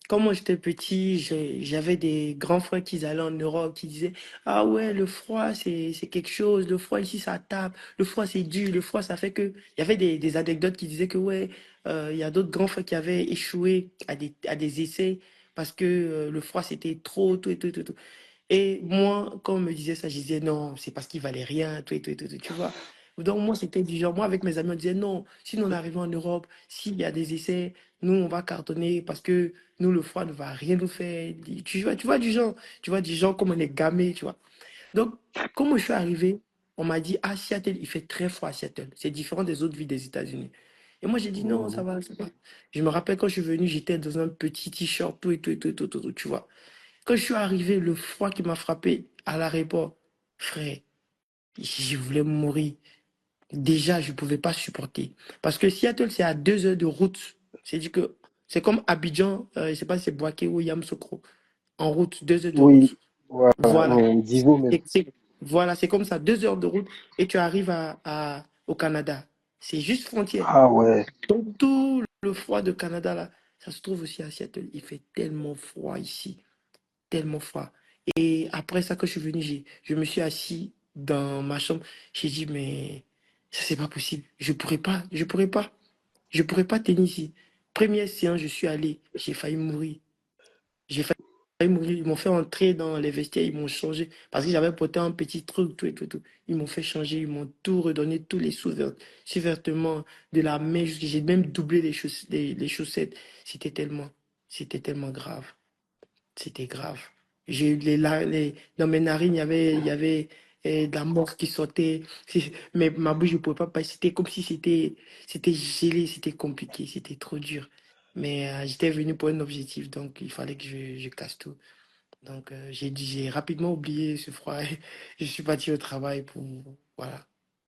quand moi j'étais petit, j'avais des grands frères qui allaient en Europe, qui disaient, ah ouais, le froid, c'est quelque chose, le froid ici, ça tape, le froid, c'est dur, le froid, ça fait que... Il y avait des anecdotes qui disaient que, ouais, il y a d'autres grands frères qui avaient échoué à des essais parce que le froid, c'était trop, tout et tout, tout, tout. Et moi, quand on me disait ça, je disais non, c'est parce qu'il valait rien, tout et tout et tout, tout, tu vois. Donc moi, c'était du genre, moi avec mes amis, on disait non, si nous on arrive en Europe, s'il y a des essais, nous on va cartonner parce que nous, le froid ne va rien nous faire. Tu vois du genre comme on est gamé, tu vois. Donc, comme je suis arrivé, on m'a dit, ah, Seattle, il fait très froid à Seattle. C'est différent des autres villes des États-Unis. Et moi, j'ai dit non, ça Mhm. va, ça va. Je me rappelle quand je suis venu, j'étais dans un petit t-shirt, tout et tout et tout, et tout, tout, tout, tu vois. Quand je suis arrivé, le froid qui m'a frappé à l'aéroport, frère, je voulais mourir. Déjà, je ne pouvais pas supporter. Parce que Seattle, c'est à 2 heures de route. C'est-à-dire que c'est comme Abidjan, je ne sais pas si c'est Boaké ou Yamoussoukro. En route, 2 heures de Oui, route. voilà, Voilà. Divo même. Voilà, c'est comme ça, 2 heures de route et tu arrives au Canada. C'est juste frontière. Ah ouais. Donc, tout le froid de Canada, là, ça se trouve aussi à Seattle. Il fait tellement froid ici, tellement froid. Et après ça, quand je suis venu, je me suis assis dans ma chambre. J'ai dit, mais ça, c'est pas possible. Je pourrais pas tenir ici. Première séance, je suis allé, j'ai failli mourir. J'ai failli mourir. Ils m'ont fait entrer dans les vestiaires, ils m'ont changé. Parce que j'avais porté un petit truc, tout et tout, tout. Ils m'ont fait changer, ils m'ont tout redonné, tous les sous-vêtements de la main, j'ai même doublé les chaussettes. C'était tellement, c'était tellement grave. C'était grave. J'ai eu dans mes narines, il y avait de la mort qui sortait. Mais ma bouche, je ne pouvais pas passer. C'était comme si c'était gelé, c'était compliqué, c'était trop dur. Mais j'étais venu pour un objectif, donc il fallait que je casse tout. Donc j'ai rapidement oublié ce froid. Je suis parti au travail pour... Voilà.